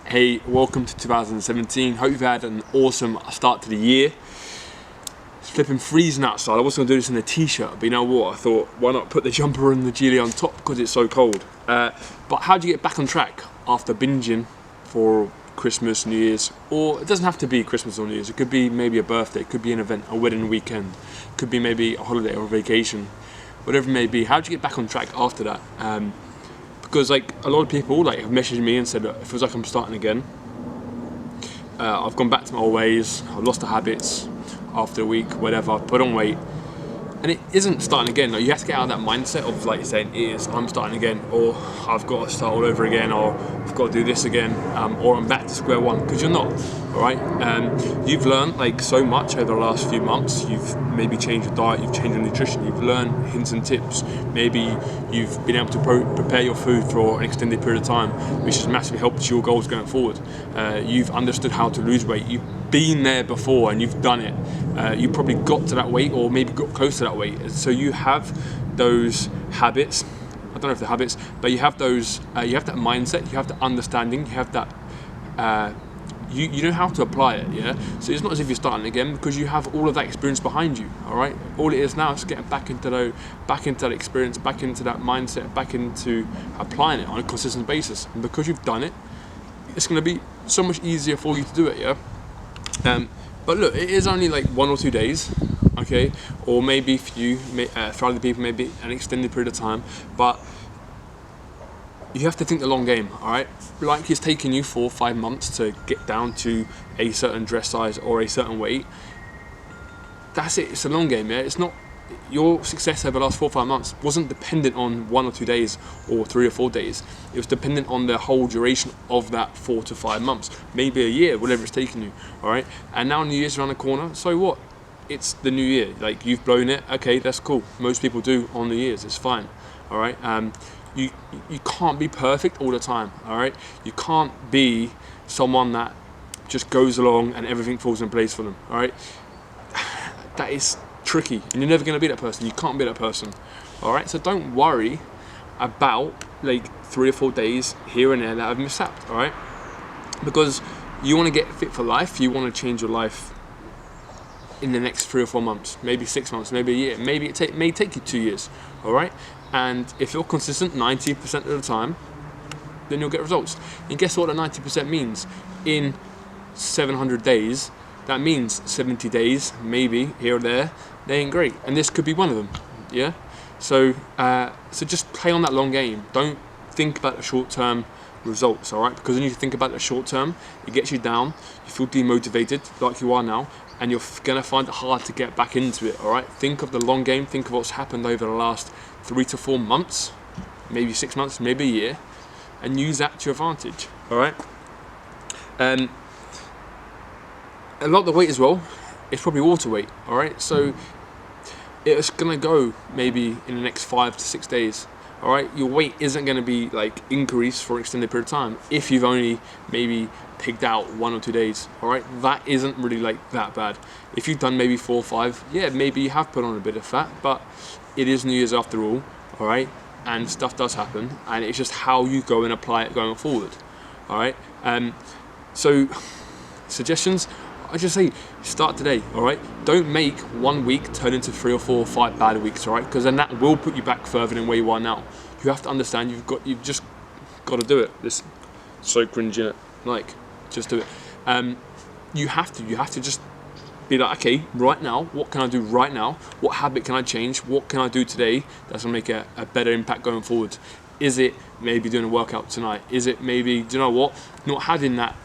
Hey, welcome to 2017. Hope you've had an awesome start to the year. It's flipping freezing outside. I was going to do this in a t-shirt, but you know what? I thought, why not put the jumper and the gilet on top because it's so cold. But how do you get back on track after binging for Christmas, New Year's? Or it doesn't have to be Christmas or New Year's. It could be maybe a birthday. It could be an event, a wedding weekend. It could be maybe a holiday or a vacation. Whatever it may be. How do you get back on track after that? Because like a lot of people like have messaged me and said, it feels like I'm starting again. I've gone back to my old ways. I've lost the habits after a week, whatever. I've put on weight, and it isn't starting again. Like, you have to get out of that mindset of like saying it is. I'm starting again, or I've got to start all over again, or I've got to do this again, or I'm back to square one. Because you're not. All right. You've learned like so much over the last few months. You've maybe changed your diet. You've changed your nutrition. You've learned hints and tips. Maybe you've been able to prepare your food for an extended period of time, which has massively helped your goals going forward. You've understood how to lose weight. You've been there before and you've done it. You probably got to that weight or maybe got close to that weight. So you have those habits. I don't know if they're habits, but you have those. You have that mindset. You have that understanding. You have that. You know how to apply it, yeah? So it's not as if you're starting again because you have all of that experience behind you, all right? All it is now is getting back into that experience, back into that mindset, back into applying it on a consistent basis. And because you've done it, it's going to be so much easier for you to do it, yeah? But look, it is only like 1 or 2 days, okay? Or maybe for you, for other people, maybe an extended period of time, but you have to think the long game, all right? Like it's taken you 4 or 5 months to get down to a certain dress size or a certain weight. That's it. It's a long game, yeah? It's not your success over the last 4 or 5 months wasn't dependent on 1 or 2 days or 3 or 4 days. It was dependent on the whole duration of that 4 to 5 months, maybe a year, whatever it's taken you, all right? And now New Year's around the corner, so what? It's the new year. Like, you've blown it. Okay, that's cool. Most people do on New Year's. It's fine, all right? You can't be perfect all the time, all right? You can't be someone that just goes along and everything falls in place for them, all right? That is tricky, and you're never going to be that person. You can't be that person, all right? So don't worry about like 3 or 4 days here and there that I've mishapped, all right? Because you want to get fit for life. You want to change your life in the next 3 or 4 months, maybe 6 months, maybe a year, maybe it may take you 2 years, all right? And if you're consistent 90% of the time, then you'll get results. And guess what that 90% means? In 700 days, that means 70 days, maybe here or there, they ain't great. And this could be one of them, yeah? So just play on that long game. Don't think about the short-term results, all right? Because when you think about the short term, it gets you down, you feel demotivated like you are now, and you're gonna find it hard to get back into it, all right? Think of the long game, think of what's happened over the last 3 to 4 months, maybe 6 months, maybe a year, and use that to your advantage, all right? A lot of the weight as well is probably water weight, all right? So it's gonna go maybe in the next 5 to 6 days, all right? Your weight isn't gonna be like increased for an extended period of time if you've only maybe picked out 1 or 2 days, all right? That isn't really like that bad. If you've done maybe 4 or 5, yeah, maybe you have put on a bit of fat, but it is New Year's after all, all right? And stuff does happen, and it's just how you go and apply it going forward, all right? So suggestions, I just say start today, all right? Don't make 1 week turn into 3 or 4 or 5 bad weeks, all right? Because then that will put you back further than where you are now. You have to understand you've just got to do it. This so cringy, innit? Like, just do it. You have to just be like, okay, right now, what can I do right now? What habit can I change? What can I do today that's gonna make a better impact going forward? Is it maybe doing a workout tonight? Is it maybe, do you know what? Not having that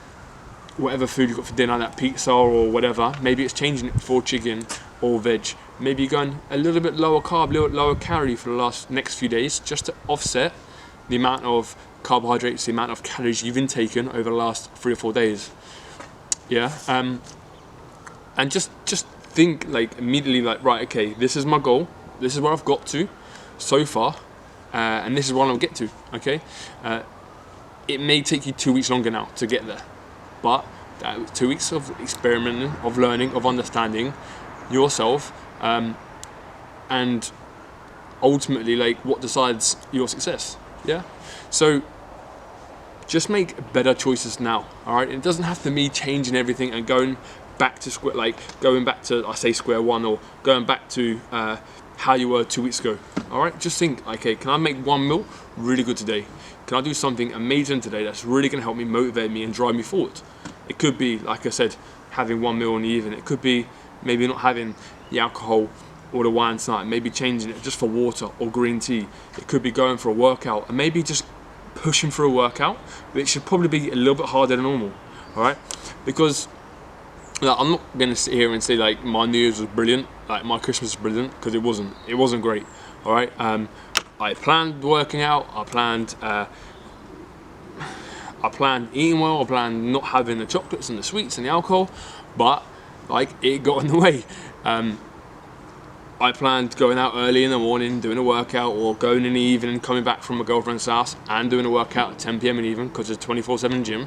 whatever food you got for dinner, that pizza or whatever, maybe it's changing it for chicken or veg. Maybe you're going a little bit lower carb, a little lower calorie for the next few days, just to offset the amount of carbohydrates, the amount of calories you've intaken over the last 3 or 4 days. Yeah, and just think like immediately like, right, okay, this is my goal, this is where I've got to so far, and this is where I'll get to. Okay, it may take you 2 weeks longer now to get there. But 2 weeks of experimenting, of learning, of understanding yourself, and ultimately like what decides your success. Yeah. So just make better choices now. All right, it doesn't have to be changing everything and going back to I say square one, or going back to how you were 2 weeks ago. All right, just think, okay, can I make one meal really good today? Can I do something amazing today that's really going to help me, motivate me, and drive me forward? It could be, like I said, having one meal in the evening. It could be maybe not having the alcohol or the wine tonight, maybe changing it just for water or green tea. It could be going for a workout, and maybe just pushing for a workout, but it should probably be a little bit harder than normal. All right, because I'm not gonna sit here and say like my New Year's was brilliant, like my Christmas was brilliant, because it wasn't. It wasn't great. All right, I planned working out. I planned eating well. I planned not having the chocolates and the sweets and the alcohol, but like it got in the way. I planned going out early in the morning, doing a workout, or going in the evening, coming back from my girlfriend's house and doing a workout at 10 p.m. in the evening because it's a 24/7 gym.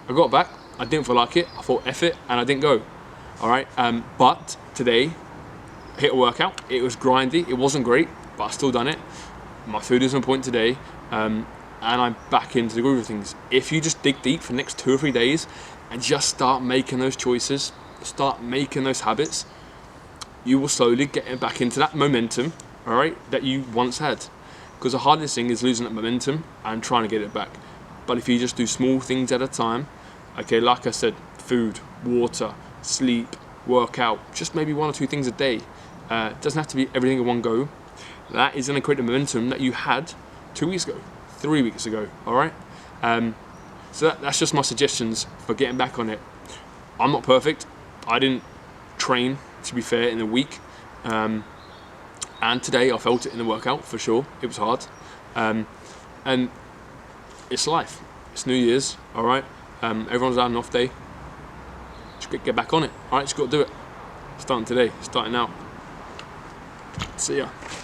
I got back, I didn't feel like it, I thought F it, and I didn't go. All right, but today, I hit a workout. It was grindy, it wasn't great, but I still done it. My food is on point today, and I'm back into the groove of things. If you just dig deep for the next 2 or 3 days and just start making those choices, start making those habits, you will slowly get back into that momentum, all right, that you once had. Because the hardest thing is losing that momentum and trying to get it back. But if you just do small things at a time, okay, like I said, food, water, sleep, workout, just maybe 1 or 2 things a day. It doesn't have to be everything in one go. That is going to create the momentum that you had 2 weeks ago, 3 weeks ago, all right? So that's just my suggestions for getting back on it. I'm not perfect. I didn't train, to be fair, in a week, and today I felt it in the workout for sure. It was hard, and it's life. It's New Year's, all right. Everyone's had an off day. Just get back on it, all right. Just got to do it. Starting today, starting now. See ya.